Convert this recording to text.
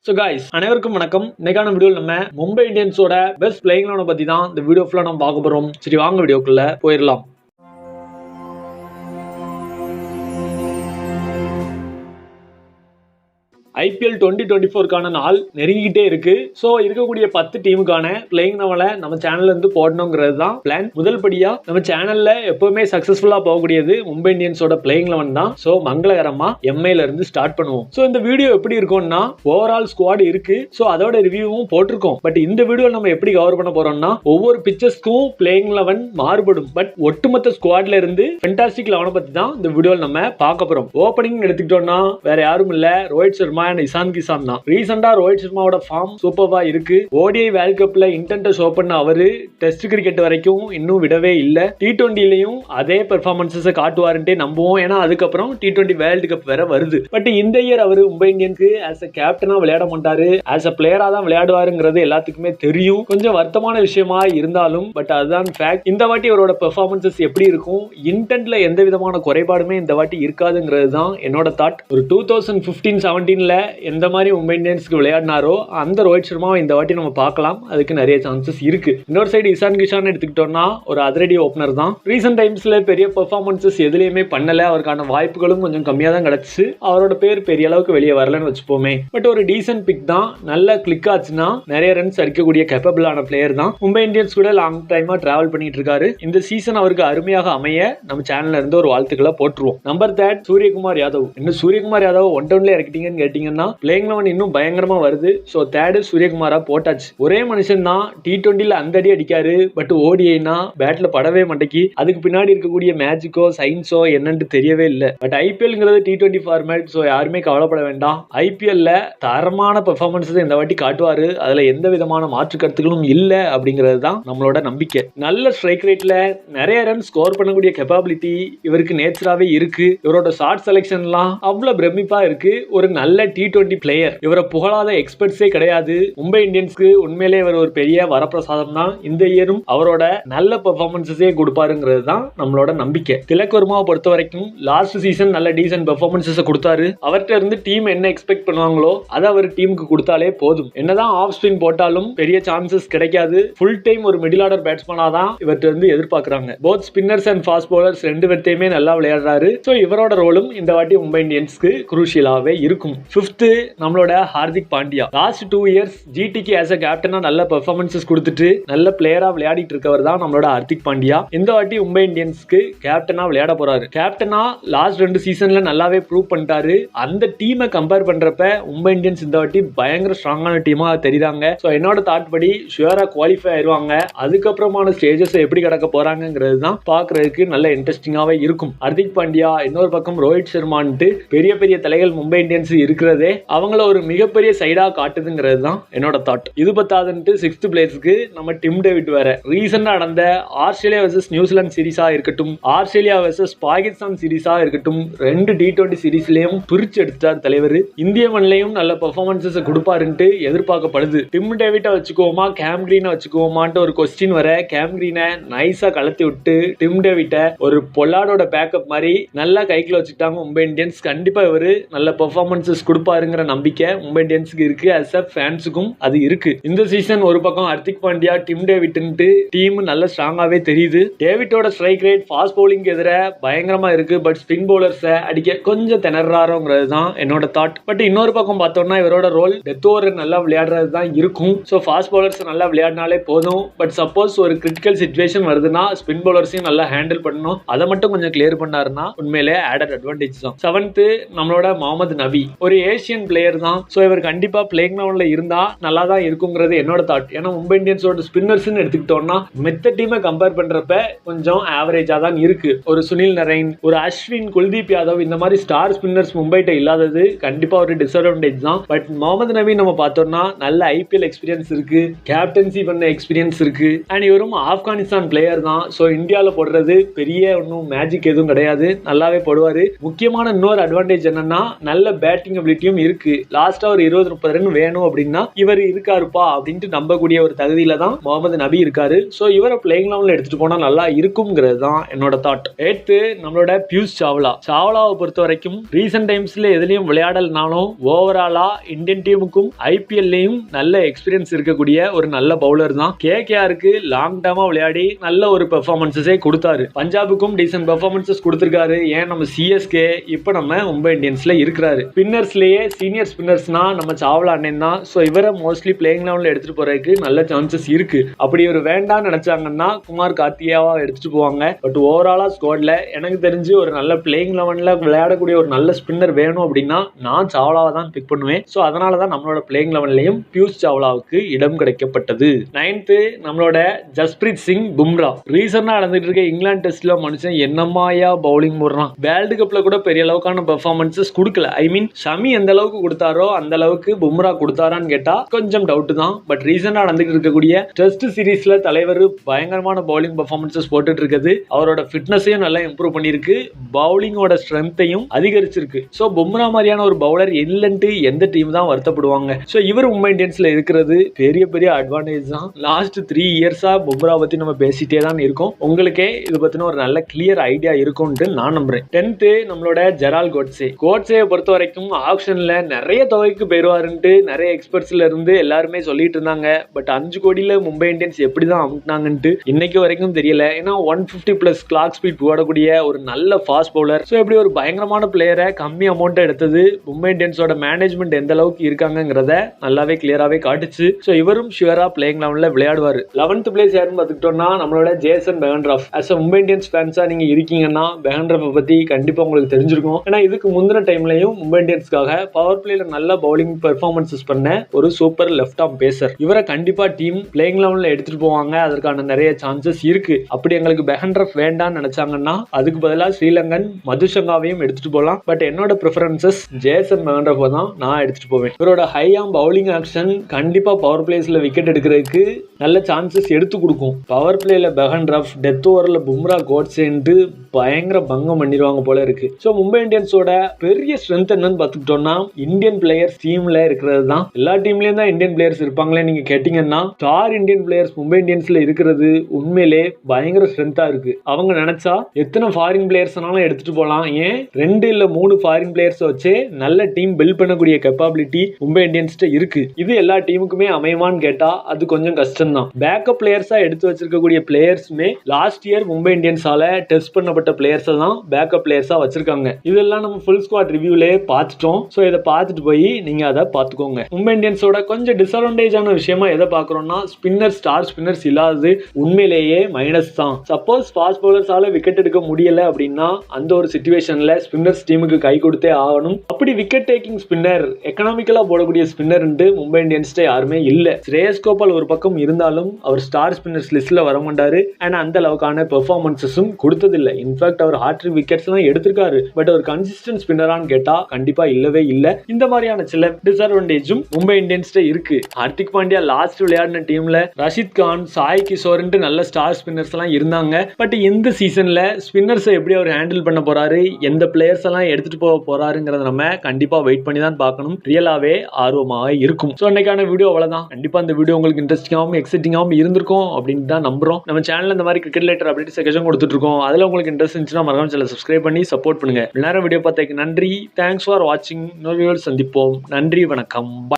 So guys அனைவருக்கும் வணக்கம். இன்னைக்கான வீடியோவில் நம்ம மும்பை இந்தியன்ஸோட பெஸ்ட் பிளேயிங் லெவனை பற்றி தான் இந்த வீடியோ ஃபுல்லாக நம்ம பார்க்க போகிறோம். சரி வாங்க வீடியோக்குள்ள போயிடலாம். IPL 2024க்கான நாள் நெருங்கிக்கிட்டே இருக்கு. ஸோ இருக்கக்கூடிய 10 டீமுக்கான பிளேயிங் லெவலை நம்ம சேனல்ல இருந்து போடணுங்கிறது தான் பிளான். முதல் படியா நம்ம சேனல்ல எப்பவுமே சக்சஸ்ஃபுல்லா போகக்கூடியது மும்பை இந்தியன்ஸோட பிளேயிங் லெவன் தான். ஸோ மங்களகரமா MIல இருந்து ஸ்டார்ட் பண்ணுவோம். ஸோ இந்த வீடியோ எப்படி இருக்கும்னா ஓவரால் ஸ்குவாட் இருக்கு. ஸோ அதோட ரிவ்யூவும் போட்டிருக்கோம். பட் இந்த வீடியோ நம்ம எப்படி கவர் பண்ண போறோம்னா ஒவ்வொரு பிச்சர்ஸ்க்கும் பிளேயிங் லெவன் மாறுபடும். பட் ஒட்டுமொத்த ஸ்குவாட்ல இருந்து ஃபென்டாஸ்டிக் லெவனை பத்தி தான் இந்த வீடியோவில் நம்ம பார்க்க போறோம். ஓப்பனிங் எடுத்துக்கிட்டோம்னா வேற யாரும் இல்ல, ரோஹித் சர்மா அண்ட் இசான் கிசான் தான். ரீசெண்டா ரோஹித் சர்மாவோட ஃபார்ம் சூப்பர்வா இருக்கு. ODI வேர்ல்ட் கப்ல இன்டென்ட் ஷோ பண்ண அவரு டெஸ்ட் கிரிக்கெட் வரைக்கும் இன்னும் விடவே இல்ல. T20லயும் அதே பெர்ஃபார்மன்ஸஸ் காட்டுவாருன்ட்டே நம்புவோம். ஏன்னா அதுக்கப்புறம் T20 வேர்ல்ட் கப் வேற வருது. பட் இந்த இயர் அவரு மும்பை இந்தியன்ஸ்க்கு ஆஸ் அ கேப்டனா விளையாட மாட்டாரு, ஆஸ் அ பிளேயரா தான் விளையாடுவாருங்கிறது எல்லாத்துக்குமே தெரியும். கொஞ்சம் வருத்தமான விஷயமா இருந்தாலும் பட் அதுதான் ஃபேக்ட். இந்த வாட்டி அவரோட பெர்ஃபார்மன்ஸஸ் எப்படி இருக்கும், இன்டென்ட்ல எந்த விதமான குறைபாடுமே இந்த வாட்டி இருக்காதுங்கிறது தான் என்னோட தாட். ஒரு 2015-17ல எந்த மாதிரி மும்பை இந்தியன்ஸ்க்கு விளையாடினாரோ அந்த ரோஹித் சர்மாவை இந்த வாட்டி நம்ம பார்க்கலாம். அதுக்கு நிறைய சான்சஸ் இருக்கு. இன்னொரு சைடு இசான் கிஷான் எடுத்துக்கிட்டோம்னா ஒரு அதிரடி ஓப்பனர் தான். ரீசெண்ட் டைம்ஸ்ல பெரிய பெர்ஃபார்மன்ஸஸ் எதுலையுமே பண்ணல. அவருக்கான வாய்ப்புகளும் கொஞ்சம் கம்மியா தான் கிடைச்சு. அவரோட பேர் பெரிய அளவுக்கு வெளியே வரலன்னு வச்சுப்போமே. பட் ஒரு டீசென்ட் பிக் தான். நல்ல கிளிக் ஆச்சுன்னா நிறைய ரன்ஸ் அடிக்கக்கூடிய கேப்பபிளான பிளேயர் தான். மும்பை இந்தியன்ஸ் கூட லாங் டைமா டிராவல் பண்ணிட்டு இருக்காரு. இந்த சீசன் அவருக்கு அருமையாக அமைய நம்ம சேனல்ல இருந்து ஒரு வாழ்த்துக்களை போட்டுருவோம். நம்பர் 3 சூரியகுமார் யாதவ். இன்னும் சூரியகுமார் யாதவ் ஒன் டவுன்ல இறக்கிட்டீங்கன்னு கேட்டீங்கன்னா பிளேயிங் லெவன் இன்னும் பயங்கரமா வருது. சோ தேர்ட் சூரியகுமாரா போட்டாச்சு. ஒரே மனுஷன் தான் T20ல அந்த அடி அடிக்காரு. பட் ODIனா பேட்ல படவே மாட்டேங்கி. அதுக்கு பின்னாடி இருக்கக்கூடிய மேஜிக்கோ சயின்ஸோ என்னன்னு தெரியவே இல்லை. But IPLங்கிறது T20 format. சோ யாருமே கவலைப்பட வேண்டாம். IPLல தரமான பெர்ஃபார்மன்ஸ் இந்த வாட்டி காட்டுவாரு. அதுல எந்த விதமான மாற்று கருத்துக்களும் இல்ல அப்படிங்கிறது தான் நம்மளோட நம்பிக்கை. நல்ல ஸ்ட்ரைக் ரேட்ல நிறைய ரன் ஸ்கோர் பண்ணக்கூடிய கேப்பபிலிட்டி இவருக்கு நேச்சராவே இருக்கு. இவரோட ஷார்ட் செலக்ஷன்லாம் அவ்வளவு பிரமிப்பா இருக்கு. ஒரு நல்ல T20 பிளேயர். இவரை புகழாத எக்ஸ்பர்ட்ஸே கிடையாது. மும்பை இந்தியன்ஸ்க்கு உண்மையிலே இவர் ஒரு பெரிய வரப்பிரசாதம் தான். இந்த இயரும் அவரோட நல்ல பெர்ஃபார்மன்ஸே கொடுப்பாருங்கிறது தான் நம்மளோட நம்பிக்கை. திலக் வர்மாவை பொறுத்த வரைக்கும் லாஸ்ட் சீசன் நல்ல டீசன்ட் பெர்ஃபார்மன்ஸஸ் கொடுத்தாரு. அவர்கிட்ட இருந்து டீம் என்ன எக்ஸ்பெக்ட் பண்ணுவாங்களோ அதை அவர் டீமுக்கு கொடுத்தாலே போதும். என்னதான் ஆஃப் ஸ்பின் போட்டாலும் பெரிய சான்சஸ் கிடைக்காது. ஃபுல் டைம் ஒரு மிடில் ஆர்டர் பேட்ஸ்மேனா தான் இவர்கிட்ட இருந்து எதிர்பார்க்கறாங்க. Both spinners and fast bowlers ரெண்டு பேர்த்தையுமே நல்லா விளையாடுறாரு. ஸோ இவரோட ரோலும் இந்த வாட்டி மும்பை இந்தியன்ஸ்க்கு குரூஷியலாவே இருக்கும். 5th நம்மளோட ஹார்திக் பாண்டியா. லாஸ்ட் 2 இயர்ஸ் GTக்கு ஆஸ் அ கேப்டனா நல்ல பெர்ஃபார்மன்ஸஸ் கொடுத்துட்டு நல்ல பிளேயரா விளையாடிட்டு இருக்கவர் தான் நம்மளோட ஹார்திக் பாண்டியா. இந்த வாட்டி மும்பை இந்தியன்ஸ்க்கு கேப்டனா விளையாட போறாரு. கேப்டனா லாஸ்ட் 2 சீசன்ல நல்லாவே ப்ரூவ் பண்ணிட்டாரு. அந்த டீமை கம்பேர் பண்றப்ப மும்பை இந்தியன்ஸ் இந்த வாட்டி பயங்கர ஸ்ட்ராங்கான டீமா தெரியுறாங்க. ஸோ என்னோட தாட் படி ஷுவரா குவாலிஃபை ஆயிருவாங்க. அதுக்கப்புறமான ஸ்டேஜஸ் எப்படி கடக்க போறாங்கிறது தான் பாக்குறதுக்கு நல்ல இன்ட்ரெஸ்டிங்காவே இருக்கும். ஹார்திக் பாண்டியா இன்னொரு பக்கம் ரோஹித் சர்மான்ட்டு பெரிய பெரிய தலைகள் மும்பை இந்தியன்ஸ் இருக்கிறதே அவங்கள ஒரு மிகப்பெரிய சைடா காட்டுதுங்கிறது தான் என்னோட தாட். இது பத்தாதுன்ட்டு 6th பிளேஸ்க்கு நம்ம டிம் டேவிட் வேற. ரீசெண்டா நடந்த ஆஸ்திரேலியா வெர்சஸ் நியூசிலாந்து சீரிஸா இருக்கட்டும், ஆஸ்திரேலியா வெர்சஸ் பாகிஸ்தான் சீரிஸா இருக்கட்டும், 2 T20 சீரிஸ்லயும் பிரிச்சு எடுத்தார் தலைவர். இந்திய மண்ணிலையும் நல்ல பெர்ஃபார்மன்ஸஸ் கொடுப்பாருன்ட்டு எதிர்பார்க்கப்படுது. டிம் டேவிட்டை வச்சுக்குவோமா கேம் கிரீனை வச்சுக்குவோமான்ட்டு ஒரு கொஸ்டின் வர கேம் கிரீனை நைஸா கலத்தி விட்டு டிம் டேவிட்டை ஒரு பொல்லாடோட பேக்கப் மாதிரி நல்லா கைக்குள்ள வச்சுட்டாங்க மும்பை இந்தியன்ஸ். கண்டிப்பா இவரு நல்ல பெர்ஃபார்மன்ஸஸ் கொடுப்பாருங்கிற நம்பிக்கை மும்பை இந்தியன்ஸ்க்கு இருக்கு. as a ஃபேன்ஸுக்கும் அது இருக்கு. இந்த சீசன் ஒரு பக்கம் ஹார்திக் பாண்டியா டிம் டேவிட்ன்ட்டு டீம் நல்ல ஸ்ட்ராங்காவே தெரியுது. டேவிட்டோட ஸ்ட்ரைக் ரேட் ஃபாஸ்ட் பவுலிங் எதிராக பயங்கரமா இருக்கு. பட் ஸ்பின் பவுலர்ஸை அடிக்க கொஞ்சம் திணறாரோங்கிறது தான் என்னோட தாட். பட் இன்னொரு பக்கம் பார்த்தோம்னா இவரோட ரோல் டெத் ஓவர் நல்லா விளையாடுறது தான் இருக்கும். ஸோ ஃபாஸ்ட் பவுலர்ஸ் நல்லா விளையாடினாலே போதும். பட் சப்போஸ் ஒரு கிரிட்டிக்கல் சிச்சுவேஷன் வருதுன்னா ஸ்பின் பவுலர்ஸையும் நல்லா ஹேண்டில் பண்ணணும். அதை மட்டும் கொஞ்சம் கிளியர் பண்ணாருன்னா உண்மையிலே ஆடட் அட்வான்டேஜ் தான். 7th நம்மளோட முகமது நபி. ஒரு ஏசியன் பிளேயர் தான். ஸோ இவர் கண்டிப்பா பிளேயிங் லெவன்ல இருந்தா நல்லா தான் இருக்குங்கிறது என்னோட தாட். ஏன்னா மும்பை இந்தியன்ஸோட ஸ்பின்னர்ஸ் எடுத்துக்கிட்டோம்னா மெத்த டீமை கம்பேர் பண்றப்ப கொஞ்சம் ஆவரேஜா தான் இருக்கு. ஒரு சுனில் நரைன், ஒரு அஸ்வின், குல்தீப் யாதவ் இந்த மாதிரி ஸ்டார் ஸ்பின்னர்ஸ் மும்பைட்ட இல்லாதது கண்டிப்பா ஒரு டிஸ்அட்வான்டேஜ் தான். பட் முகமது நபி நம்ம பார்த்தோம்னா நல்ல IPL எக்ஸ்பீரியன்ஸ் இருக்கு, கேப்டன்சி பண்ண எக்ஸ்பீரியன்ஸ் இருக்கு. அண்ட் இவரும் ஆப்கானிஸ்தான் பிளேயர் தான். ஸோ இந்தியாவில் போடுறது பெரிய ஒன்றும் மேஜிக் எதுவும் கிடையாது, நல்லாவே போடுவாரு. முக்கியமான இன்னொரு அட்வான்டேஜ் என்னன்னா நல்ல பேட்டிங் எலிஜிபிலிட்டியும் இருக்கு. லாஸ்டா ஒரு 20-30 ரன் வேணும் அப்படின்னா இவர் இருக்காருப்பா அப்படின்ட்டு நம்பக்கூடிய ஒரு தகுதியில தான் முகமது நபி இருக்காரு. ஸோ இவரை பிளேயிங் லெவலில் எடுத்துட்டு போனா நல்லா இருக்கும்ங்கிறது தான் என்னோட தாட். எடுத்து நம்மளோட பியூஷ் சாவ்லாவை பொறுத்த வரைக்கும் ரீசெண்ட் டைம்ஸ்ல எதுலயும் விளையாடலனாலும் ஓவராலா இந்தியன் டீமுக்கும் ஐபிஎல்லையும் நல்ல எக்ஸ்பீரியன்ஸ் இருக்கக்கூடிய ஒரு நல்ல பவுலர் தான். கேகேஆருக்கு லாங் டேர்மா விளையாடி நல்ல ஒரு பெர்ஃபார்மன்ஸஸே கொடுத்தாரு. பஞ்சாபுக்கும் டீசன்ட் பெர்ஃபார்மன்ஸஸ் கொடுத்திருக்காரு. ஏன் நம்ம சிஎஸ்கே இப்ப நம்ம மும்பை இந்தியன்ஸ்ல இருக்கிறாரு. ஸ்பின்னர்ஸ்லயே சீனியர் ஸ்பின்னர்ஸ்னா நம்ம சாவ்லா அண்ணன் தான். ஸோ இவரை மோஸ்ட்லி பிளேயிங் லெவலில் எடுத்துட்டு போறதுக்கு நல்ல சான்சஸ் இருக்கு. அப்படி ஒரு வேண்டாம்னு நினைச்சாங்கன்னா குமார் கார்த்தியாவா எடுத்துட்டு போவாங்க. பட் ஓவராலா ஸ்குவாட்ல எனக்கு தெரிஞ்சு ஒரு நல்ல பிளேயிங் லெவன்ல விளையாடக்கூடிய ஒரு நல்ல ஸ்பின்னர் வேணும் அப்படின்னா நான் சாவ்லாவை தான் பிக் பண்ணுவேன். ஸோ அதனால தான் நம்மளோட பிளேயிங் லெவன்லையும் பியூஷ் சாவ்லாவுக்கு இடம் கிடைக்கப்பட்டது. 9th நம்மளோட ஜஸ்பிரீத் சிங் பும்ரா. ரீசெண்டா நடந்துட்டு இருக்க இங்கிலாந்து டெஸ்ட்ல மனுஷன் என்னமாயா பவுலிங் போடுறான். வேர்ல்டு கப்ல கூட பெரிய அளவுக்கான பெர்ஃபார்மன்ஸஸ் கொடுக்கல. ஐ மீன் ஷமி எந்த அளவுக்கு கொடுத்தாரோ அந்த அளவுக்கு பும்ரா கொடுத்தாரான்னு கேட்டா கொஞ்சம் டவுட் தான். பட் ரீசெண்டா நடந்துட்டு இருக்கக்கூடிய டெஸ்ட் சீரீஸ்ல தலைவர் பயங்கரமான பவுலிங் பெர்ஃபார்மன்ஸஸ் போட்டுட்டு இருக்குது. அவரோட ஃபிட்னஸையும் நல்லா இம்ப்ரூவ் பண்ணிருக்கு. பவுலிங்கோட ஸ்ட்ரென்த்தையும் அதிகரிச்சிருக்கு. ஸோ பும்ரா மாதிரியான ஒரு பவுலர் இல்லைன்ட்டு எந்த டீம் தான் வருத்தப்படுவாங்க. ஸோ இவர் மும்பை இந்தியன்ஸ்ல இருக்கிறது பெரிய பெரிய அட்வான்டேஜ் தான். லாஸ்ட் 3 இயர்ஸா பும்ரா பத்தி நம்ம பேசிட்டே தான் இருக்கோம். உங்களுக்கே இது பத்தின ஒரு நல்ல கிளியர் ஐடியா இருக்கும்னு நான் நம்புறேன். 10th நம்மளோட ஜெரால் கோட்ஸே பொறுத்த வரைக்கும் ஆப்ஷன்ல நிறைய தொகைக்கு போயிருவாருன்ட்டு நிறைய எக்ஸ்பர்ட்ஸ்ல இருந்து எல்லாருமே சொல்லிட்டு இருந்தாங்க. பட் 5 கோடியில மும்பை இந்தியன்ஸ் எப்படிதான் அமுக்குனாங்கன்ட்டு இன்னைக்கு வரைக்கும் தெரியல. ஏன்னா 150+ கிளாக் ஸ்பீட் போடக்கூடிய ஒரு நல்ல ஃபாஸ்ட் பவுலர். ஸோ இப்படி ஒரு பயங்கரமான பிளேயரை கம்மி அமௌண்ட் எடுத்தது மும்பை இந்தியன்ஸோட மேனேஜ்மெண்ட் எந்த அளவுக்கு இருக்காங்கிறத நல்லாவே கிளியராகவே காட்டுச்சு. ஸோ இவரும் ஷுவரா பிளேயிங் லெவலில் விளையாடுவார். 11th பிளேஸ் யாருன்னு பார்த்துக்கிட்டோம்னா நம்மளோட Jason Behrendorff. As a Mumbai Indians ஃபேன்ஸா நீங்க இருக்கீங்கன்னா பெஹன்ராஃப் பத்தி கண்டிப்பா உங்களுக்கு தெரிஞ்சிருக்கும். ஏன்னா இதுக்கு முந்தின டைம்லயும் மும்பை இந்தியன்ஸ்க்காக பவர் பிளேல நல்ல பவுலிங் பெர்ஃபார்மன்ஸஸ் பண்ண ஒரு சூப்பர் லெஃப்ட் ஆர்ம் பேசர். இவரை கண்டிப்பா டீம் பிளேயிங் லெவலில் எடுத்துட்டு போவாங்க. அதற்கான நிறைய சான்சஸ் இருக்கு. அப்படி எங்களுக்கு பெஹன்ராஃப் வேண்டாம்னு நினைச்சாங்கன்னா அதுக்கு பதிலாக ஸ்ரீலங்கன் மதுஷங்காவையும் எடுத்துட்டு போகலாம். பட் என்னோட ப்ரிஃபரன்சஸ் ஜேசன் பெஹன்ராஃப் தான் நான் எடுத்துட்டு போவேன். இவரோட ஹை ஆர்ம் பவுலிங் ஆக்ஷன் கண்டிப்பா பவர் பிளேஸ்ல விக்கெட் எடுக்கிறதுக்கு நல்ல சான்சஸ் எடுத்து கொடுக்கும். பவர் பிளேல பெஹன்ராஃப், டெத் ஓவர்ல பும்ரா கோட்ஸேன்ட்டு பயங்கர பங்கம் பண்ணிடுவாங்க போல இருக்கு. ஸோ மும்பை இந்தியன்ஸோட பெரிய ஸ்ட்ரென்த் என்னன்னு பார்த்துக்கிட்டோம்னா இந்தியன் பிளேயர்ஸ் டீம்ல இருக்கிறது தான். எல்லா டீம்லயும் தான் இந்தியன் பிளேயர்ஸ் இருப்பாங்களே நீங்க கேட்டீங்கன்னா ஸ்டார் இந்தியன் பிளேயர்ஸ் மும்பை இந்தியன்ஸ்ல இருக்கிறது உண்மையிலே பயங்கர ஸ்ட்ரென்த்தா இருக்கு. அவங்க நினைச்சா எத்தனை ஃபாரின் பிளேயர்ஸ்னாலும் எடுத்துட்டு போகலாம். ஏன் 2 இல்ல 3 ஃபாரின் பிளேயர்ஸ் வச்சு நல்ல டீம் பில்ட் பண்ணக்கூடிய கேப்பபிலிட்டி மும்பை இந்தியன்ஸ்ட இருக்கு. இது எல்லா டீமுக்குமே அமையுமான்னு கேட்டா அது கொஞ்சம் கஷ்டம் தான். பேக்கப் பிளேயர்ஸா எடுத்து வச்சிருக்கக்கூடிய பிளேயர்ஸுமே லாஸ்ட் இயர் மும்பை இந்தியன்ஸால டெஸ்ட் பண்ணப்பட்ட பிளேயர்ஸ் தான் பேக்கப் பிளேயர்ஸா வச்சிருக்காங்க. இதெல்லாம் நம்ம ஃபுல் ஸ்குவாட் ரிவ்யூலயே பார்த்துட்டோம். ஸோ இதை பார்த்துட்டு போய் நீங்க அதை பார்த்துக்கோங்க. மும்பை இந்தியன்ஸோட கொஞ்சம் டிஸ்அட்வான்டேஜான விஷயமா எதை பார்க்குறோம்னா ஸ்டார் ஸ்பின்னர்ஸ் இல்லாதது உண்மையிலேயே மைனஸ் தான். சப்போஸ் ஃபாஸ்ட் பவுலர்ஸால விக்கெட் எடுக்க முடியல அப்படின்னா அந்த ஒரு சிச்சுவேஷன்ல ஸ்பின்னர்ஸ் டீமுக்கு கை கொடுத்தே ஆகணும். அப்படி விக்கெட் டேக்கிங் ஸ்பின்னர் எக்கனாமிக்கலா போடக்கூடிய ஸ்பின்னர் மும்பை இந்தியன்ஸ்ட யாருமே இல்ல. ஸ்ரேயஸ் கோபால் ஒரு பக்கம் இருந்தாலும் அவர் ஸ்டார் ஸ்பின்னர்ஸ் லிஸ்ட்ல வர மாட்டாரு. அண்ட் அந்த அளவுக்கான பெர்ஃபார்மன்ஸஸும் கொடுத்ததில்லை. இன்ஃபேக்ட் அவர் ஹாட்ரிக் விக்கெட்ஸ் எல்லாம் எடுத்திருக்காரு. பட் ஒரு கன்சிஸ்டன்ட் ஸ்பின்னரான்னு கேட்டா கண்டிப்பா இல்லவே இல்ல. இந்த மாதிரியான சில டிஸ்அட்வான்டேஜும் மும்பை இந்தியன்ஸ்ட இருக்கு. ஹார்திக் பாண்டியா லாஸ்ட் விளையாடின டீம்ல ரஷித் கான், சாய் கிஷோர்ன்ட்டு நல்ல ஸ்டார் ஸ்பின்னர்ஸ் எல்லாம் இருந்தாங்க. பட் இந்த சீசன்ல ஸ்பின்னர்ஸை எப்படி அவர் ஹேண்டில் பண்ண போறாரு, எந்த பிளேயர்ஸ் எல்லாம் எடுத்துட்டு போக போறாருங்கிறத நம்ம கண்டிப்பா வெயிட் பண்ணி தான் பார்க்கணும். ரியலாவே ஆர்வமாக இருக்கும். ஸோ இன்னைக்கான வீடியோ அவ்வளவுதான். கண்டிப்பா இந்த வீடியோ உங்களுக்கு இன்ட்ரெஸ்டிங்காகவும் எக்ஸைட்டிங்காகவும் இருந்திருக்கும் அப்படின்னு தான் நம்புறோம். நம்ம சேனல்ல இந்த மாதிரி கிரிக்கெட் ரிலேட்டட் அப்டேட்ஸ் செகஷன் கொடுத்துட்டு இருக்கோம். அதுல உங்களுக்கு இன்ட்ரெஸ்ட் இருந்துச்சுன்னா மறக்காம சேனலை சப்ஸ்கிரைப் பண்ணி சப்போர்ட் பண்ணுங்க. நேரம் வீடியோ பார்த்ததுக்கு நன்றி. தேங்க்ஸ் ஃபார் வாட்சிங். இன்னொரு வீடியோவில் சந்திப்போம். நன்றி, வணக்கம், பாய்.